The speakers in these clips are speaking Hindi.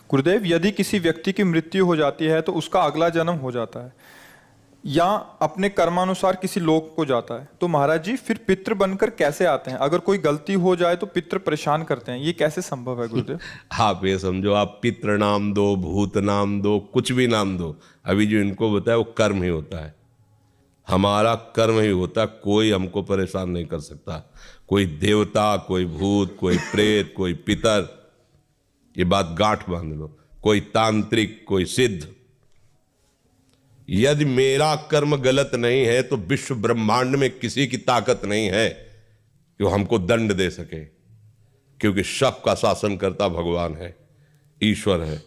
गुरुदेव, यदि किसी व्यक्ति की मृत्यु हो जाती है तो उसका अगला जन्म हो जाता है या अपने कर्मानुसार किसी लोक को जाता है, तो महाराज जी फिर पितृ बनकर कैसे आते हैं? अगर कोई गलती हो जाए तो पितृ परेशान करते हैं, ये कैसे संभव है गुरुदेव? आप ये समझो, आप पितृ नाम दो, भूत नाम दो, कुछ भी नाम दो, अभी जो इनको बताया वो कर्म ही होता है। हमारा कर्म ही होता है, कोई हमको परेशान नहीं कर सकता। कोई देवता, कोई भूत, कोई प्रेत, कोई पितर, ये बात गांठ बांध लो, कोई तांत्रिक, कोई सिद्ध। यदि मेरा कर्म गलत नहीं है तो विश्व ब्रह्मांड में किसी की ताकत नहीं है कि वो हमको दंड दे सके, क्योंकि सबका शासन करता भगवान है, ईश्वर है।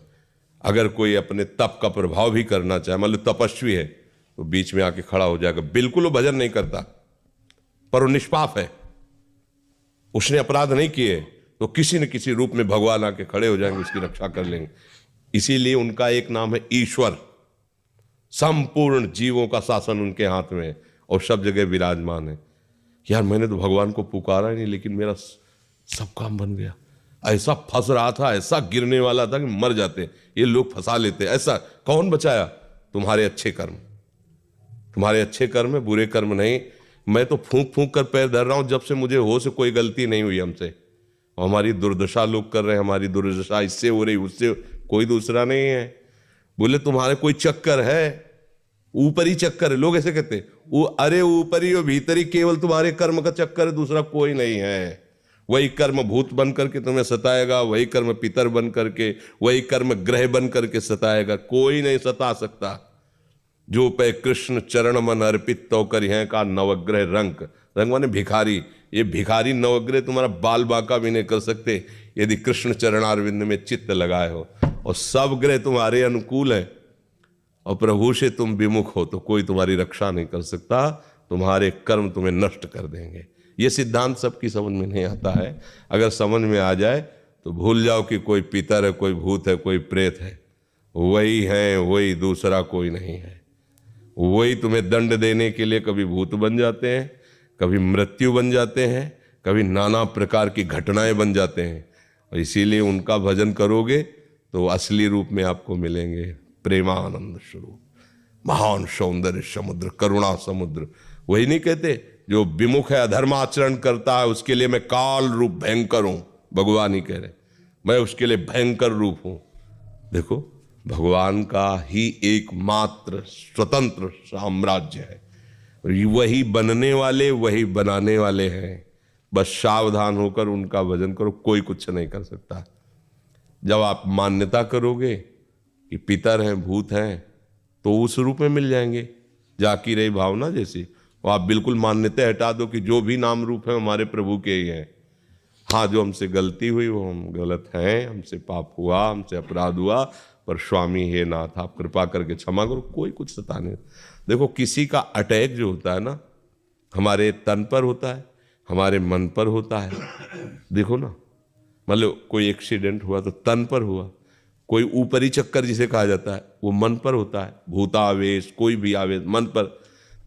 अगर कोई अपने तप का प्रभाव भी करना चाहे, मान लो तपस्वी है, तो बीच में आके खड़ा हो जाएगा, बिल्कुल वो भजन नहीं करता पर वो निष्पाप है, उसने अपराध नहीं किए, तो किसी न किसी रूप में भगवान आके खड़े हो जाएंगे, उसकी रक्षा कर लेंगे। इसीलिए उनका एक नाम है ईश्वर। संपूर्ण जीवों का शासन उनके हाथ में है और सब जगह विराजमान है। यार मैंने तो भगवान को पुकारा ही नहीं, लेकिन मेरा सब काम बन गया। ऐसा फंस रहा था, ऐसा गिरने वाला था कि मर जाते, ये लोग फंसा लेते। ऐसा कौन बचाया? तुम्हारे अच्छे कर्म, तुम्हारे अच्छे कर्म है, बुरे कर्म नहीं। मैं तो फूंक फूंक कर पैर धर रहा हूं, जब से मुझे होश, कोई गलती नहीं हुई हमसे। और हमारी दुर्दशा लोग कर रहे हैं, हमारी दुर्दशा इससे हो रही, उससे, कोई दूसरा नहीं है। बोले तुम्हारे कोई चक्कर है, ऊपरी चक्कर है, लोग ऐसे कहते हैं। वो अरे ऊपरी और भीतरी, केवल तुम्हारे कर्म का चक्कर है, दूसरा कोई नहीं है। वही कर्म भूत बन करके तुम्हें सताएगा, वही कर्म पितर बन करके, वही कर्म ग्रह बन करके सताएगा, कोई नहीं सता सकता। जो पे कृष्ण चरण मन अर्पित तो कर हैं का नवग्रह रंग, रंग माने भिखारी। ये भिखारी नवग्रह तुम्हारा बाल बांका भी नहीं कर सकते यदि कृष्ण चरणारविंद में चित्त लगाए हो। और सब ग्रह तुम्हारे अनुकूल है और प्रभु से तुम विमुख हो तो कोई तुम्हारी रक्षा नहीं कर सकता, तुम्हारे कर्म तुम्हें नष्ट कर देंगे। ये सिद्धांत सबकी समझ में नहीं आता है। अगर समझ में आ जाए तो भूल जाओ कि कोई पितर है, कोई भूत है, कोई प्रेत है। वही है, वही, दूसरा कोई नहीं है। वही तुम्हें दंड देने के लिए कभी भूत बन जाते हैं, कभी मृत्यु बन जाते हैं, कभी नाना प्रकार की घटनाएं बन जाते हैं। और इसीलिए उनका भजन करोगे तो असली रूप में आपको मिलेंगे प्रेमानंद स्वरूप, महान सौंदर्य समुद्र, करुणा समुद्र। वही नहीं कहते जो विमुख है, अधर्माचरण करता है, उसके लिए मैं काल रूप भयंकर हूं। भगवान ही कह रहे, मैं उसके लिए भयंकर रूप हूं। देखो, भगवान का ही एकमात्र स्वतंत्र साम्राज्य है, वही बनने वाले, वही बनाने वाले हैं। बस सावधान होकर उनका भजन करो, कोई कुछ नहीं कर सकता। जब आप मान्यता करोगे कि पितर हैं, भूत हैं, तो उस रूप में मिल जाएंगे। जाकी रही भावना जैसी, वो आप बिल्कुल मान्यता हटा दो कि जो भी नाम रूप है हमारे प्रभु के ही हैं। हाँ, जो हमसे गलती हुई वो हम गलत हैं, हमसे पाप हुआ, हमसे अपराध हुआ, पर स्वामी हे नाथ आप कृपा करके क्षमा करो, कोई कुछ सताने। देखो, किसी का अटैक जो होता है ना, हमारे तन पर होता है, हमारे मन पर होता है। देखो ना, मतलब कोई एक्सीडेंट हुआ तो तन पर हुआ, कोई ऊपरी चक्कर जिसे कहा जाता है वो मन पर होता है, भूतावेश, कोई भी आवेश मन पर।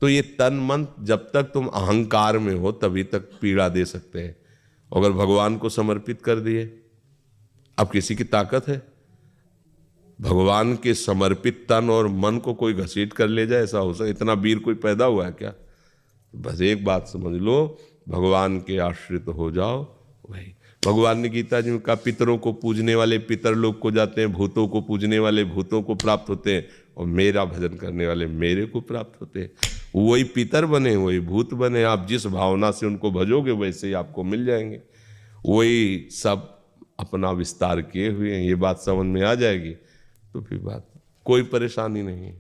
तो ये तन मन जब तक तुम अहंकार में हो तभी तक पीड़ा दे सकते हैं। अगर भगवान को समर्पित कर दिए, अब किसी की ताकत है? भगवान के समर्पित तन और मन को कोई घसीट कर ले जाए, ऐसा हो सकता? इतना वीर कोई पैदा हुआ है क्या? बस एक बात समझ लो, भगवान के आश्रित हो जाओ। वही भगवान ने गीता जी में कहा, पितरों को पूजने वाले पितर लोग को जाते हैं, भूतों को पूजने वाले भूतों को प्राप्त होते हैं, और मेरा भजन करने वाले मेरे को प्राप्त होते हैं। वही पितर बने, वही भूत बने, आप जिस भावना से उनको भजोगे वैसे ही आपको मिल जाएंगे। वही सब अपना विस्तार किए हुए हैं। ये बात समझ में आ जाएगी तो फिर बात, कोई परेशानी नहीं है,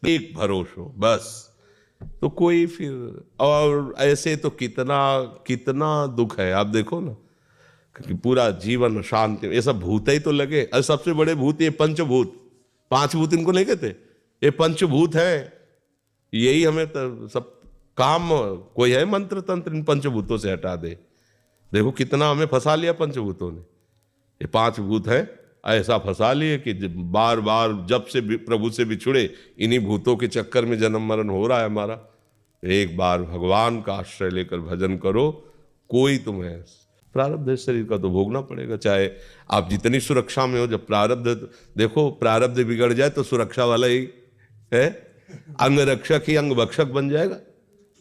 एक भरोसा हो बस, तो कोई फिर। और ऐसे तो कितना कितना दुख है, आप देखो ना, कि पूरा जीवन शांति, ये सब भूत ही तो लगे। और सबसे बड़े भूत ये पंचभूत, 5 भूत इनको नहीं कहते, ये पंचभूत है। यही हमें सब काम, कोई है मंत्र तंत्र इन पंचभूतों से हटा दे। देखो कितना हमें फंसा लिया पंचभूतों ने। ये 5 भूत है, ऐसा फंसा लिए कि बार बार जब से प्रभु से बिछुड़े, इन्हीं भूतों के चक्कर में जन्म मरण हो रहा है हमारा। एक बार भगवान का आश्रय लेकर भजन करो, कोई तुम्हें प्रारब्ध है शरीर का तो भोगना पड़ेगा, चाहे आप जितनी सुरक्षा में हो। जब प्रारब्ध, देखो प्रारब्ध बिगड़ जाए तो सुरक्षा वाला ही है, अंग रक्षक ही अंग भक्षक बन जाएगा।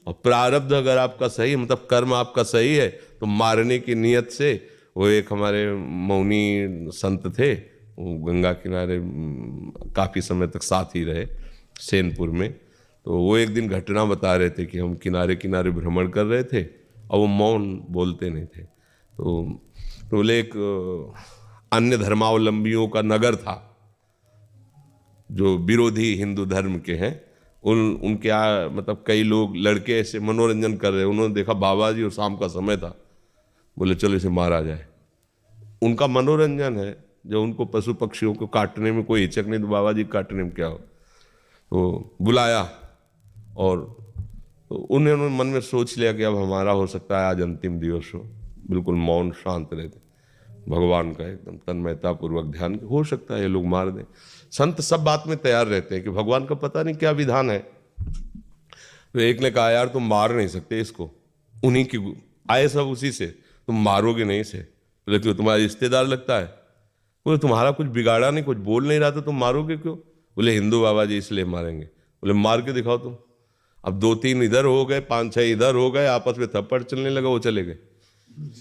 और प्रारब्ध अगर आपका सही, मतलब कर्म आपका सही है, तो मारने की नियत से, वो एक हमारे मौनी संत थे, वो गंगा किनारे काफ़ी समय तक साथ ही रहे सेनपुर में। तो वो एक दिन घटना बता रहे थे कि हम किनारे किनारे भ्रमण कर रहे थे और वो मौन बोलते नहीं थे। तो बोले एक अन्य धर्मावलंबियों का नगर था जो विरोधी हिंदू धर्म के हैं, उनके मतलब कई लोग लड़के ऐसे मनोरंजन कर रहे, उन्होंने देखा बाबा जी और शाम का समय था, बोले चलो इसे मारा जाए। उनका मनोरंजन है, जो उनको पशु पक्षियों को काटने में कोई हिचक नहीं, तो बाबा जी काटने में क्या हो। तो बुलाया और तो उन्होंने मन में सोच लिया कि अब हमारा हो सकता है आज अंतिम दिवस हो, बिल्कुल मौन शांत रहते, भगवान का एकदम तन्मयता पूर्वक ध्यान, हो सकता है ये लोग मार दें। संत सब बात में तैयार रहते हैं कि भगवान का पता नहीं क्या विधान है। तो एक ने कहा यार तुम मार नहीं सकते इसको, उन्हीं की आए सब उसी से, तुम मारोगे नहीं इसे। बोले क्यों, तुम्हारा रिश्तेदार लगता है? बोले तुम्हारा कुछ बिगाड़ा नहीं, कुछ बोल नहीं रहा था, तुम मारोगे क्यों? बोले हिंदू बाबा जी इसलिए मारेंगे। बोले मार के दिखाओ तुम। अब 2-3 इधर हो गए, 5-6 इधर हो गए, आपस में थप्पड़ चलने लगा, वो चले गए,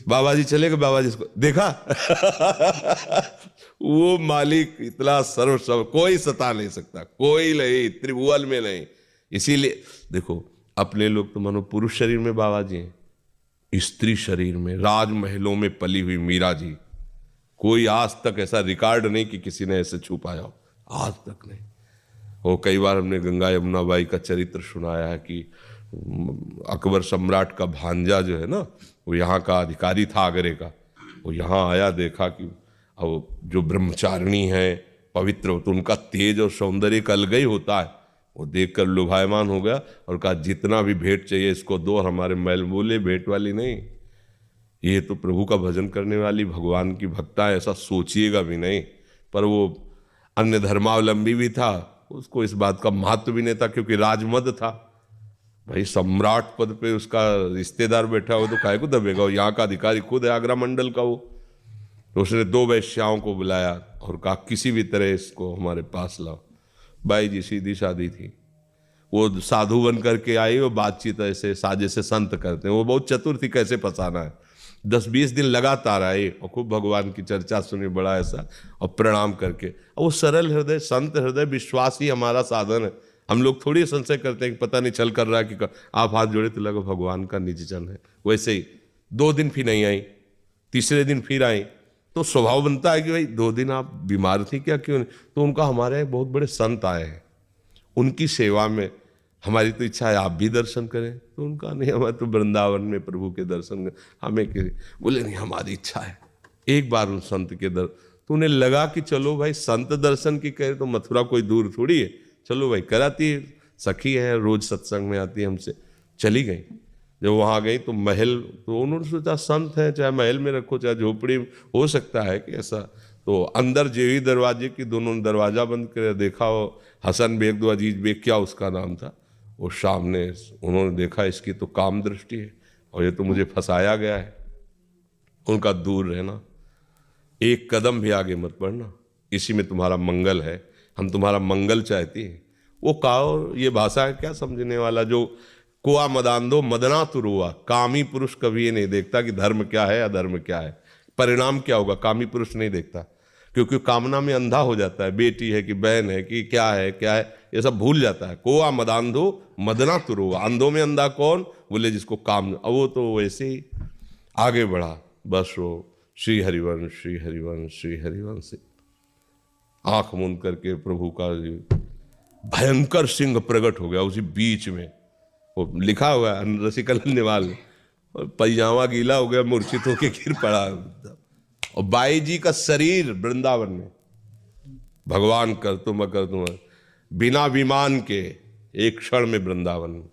बाबा जी चले गए। बाबा जी इसको देखा वो मालिक इतना सर्वसर्व, कोई सता नहीं सकता, कोई नहीं, त्रिभुवन में नहीं। इसीलिए देखो अपने लोग तो मानो पुरुष शरीर में बाबा जी हैं, स्त्री शरीर में राजमहलों में पली हुई मीरा जी, कोई आज तक ऐसा रिकॉर्ड नहीं कि किसी ने ऐसे छू पाया हो, आज तक नहीं। वो कई बार हमने गंगा यमुना बाई का चरित्र सुनाया है कि अकबर सम्राट का भांजा जो है ना, वो यहाँ का अधिकारी था आगरे का, वो यहाँ आया, देखा कि अब जो ब्रह्मचारिणी है पवित्र, तो उनका तेज और सौंदर्य का अलग ही होता है। वो देखकर लुभायमान हो गया और कहा जितना भी भेंट चाहिए इसको दो, और हमारे मैल। बोले भेंट वाली नहीं, ये तो प्रभु का भजन करने वाली भगवान की भक्ता है, ऐसा सोचिएगा भी नहीं। पर वो अन्य धर्मावलंबी भी था, उसको इस बात का महत्व भी नहीं था, क्योंकि राजमद था भाई, सम्राट पद पे उसका रिश्तेदार बैठा हो तो काहे को दबेगा, यहाँ का अधिकारी खुद है आगरा मंडल का वो। तो उसने 2 वैश्याओं को बुलाया और कहा किसी भी तरह इसको हमारे पास लाओ। बाई जी सीधी सादी थी, वो साधु बन करके आई, वो बातचीत ऐसे साजे से संत करते हैं, वो बहुत चतुर थी कैसे फंसाना है। 10-20 दिन लगातार आए और खूब भगवान की चर्चा सुनी, बड़ा ऐसा, और प्रणाम करके। और वो सरल हृदय, संत हृदय, विश्वास ही हमारा साधन है। हम लोग थोड़ी संशय करते हैं कि पता नहीं चल कर रहा है कि आप हाथ जोड़े तो लगा भगवान का निज जन है। वैसे ही 2 दिन फिर नहीं आई, तीसरे दिन फिर आई, तो स्वभाव बनता है कि भाई 2 दिन आप बीमार थी क्या, क्यों नहीं? तो उनका हमारे एक बहुत बड़े संत आए हैं, उनकी सेवा में हमारी तो इच्छा है आप भी दर्शन करें। तो उनका नहीं, हमारे तो वृंदावन में प्रभु के दर्शन हमें के। बोले नहीं हमारी इच्छा है एक बार उन संत के तो उन्हें लगा कि चलो भाई संत दर्शन की कहे तो मथुरा कोई दूर थोड़ी है, चलो भाई कराती है, सखी है, रोज सत्संग में आती है हमसे, चली गई। जब वहाँ गई तो महल, तो उन्होंने सोचा संत है, चाहे महल में रखो चाहे झोपड़ी, हो सकता है कि ऐसा। तो अंदर जेवी दरवाजे की दोनों ने दरवाजा बंद कर देखा, वो हसन बेग दो अजीज बेग क्या उसका नाम था, वो सामने उन्होंने देखा इसकी तो काम दृष्टि है और ये तो मुझे फंसाया गया है, उनका दूर रहना, एक कदम भी आगे मत बढ़ना, इसी में तुम्हारा मंगल है, हम तुम्हारा मंगल चाहती हैं। वो कहो ये भाषा है क्या समझने वाला, जो कुआ मदान दो मदना तुरुआ, कामी पुरुष कभी ये नहीं देखता कि धर्म क्या है अधर्म क्या है, परिणाम क्या होगा, कामी पुरुष नहीं देखता, क्योंकि कामना में अंधा हो जाता है, बेटी है कि बहन है कि क्या है ये सब भूल जाता है। कोआ मदांधो मदना तुरुआ, अंधों में अंधा कौन, बोले जिसको काम, अब वो तो वैसे ही आगे बढ़ा, बस वो श्री हरिवंश श्री हरिवंश श्री हरिवंश, आंख मूंद करके प्रभु का भयंकर सिंह प्रकट हो गया उसी बीच में, वो लिखा हुआ है रसिकल निवाल, और पैजामा गीला हो गया, मूर्छित होके गिर पड़ा। और बाई जी का शरीर वृंदावन में, भगवान कर तुम बिना विमान के एक क्षण में वृंदावन में।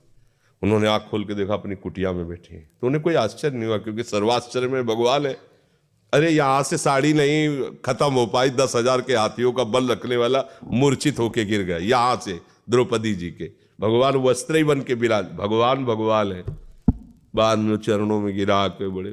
उन्होंने आंख खोल के देखा अपनी कुटिया में बैठी हैं, तो उन्हें कोई आश्चर्य नहीं हुआ, क्योंकि सर्वाश्चर्य में भगवान है। अरे यहां से साड़ी नहीं खत्म हो पाई, 10,000 के हाथियों का बल रखने वाला मूर्छित होके गिर गया, यहां से द्रौपदी जी के भगवान वस्त्र ही बन के विराज, भगवान है। बाद में चरणों में गिरा के बड़े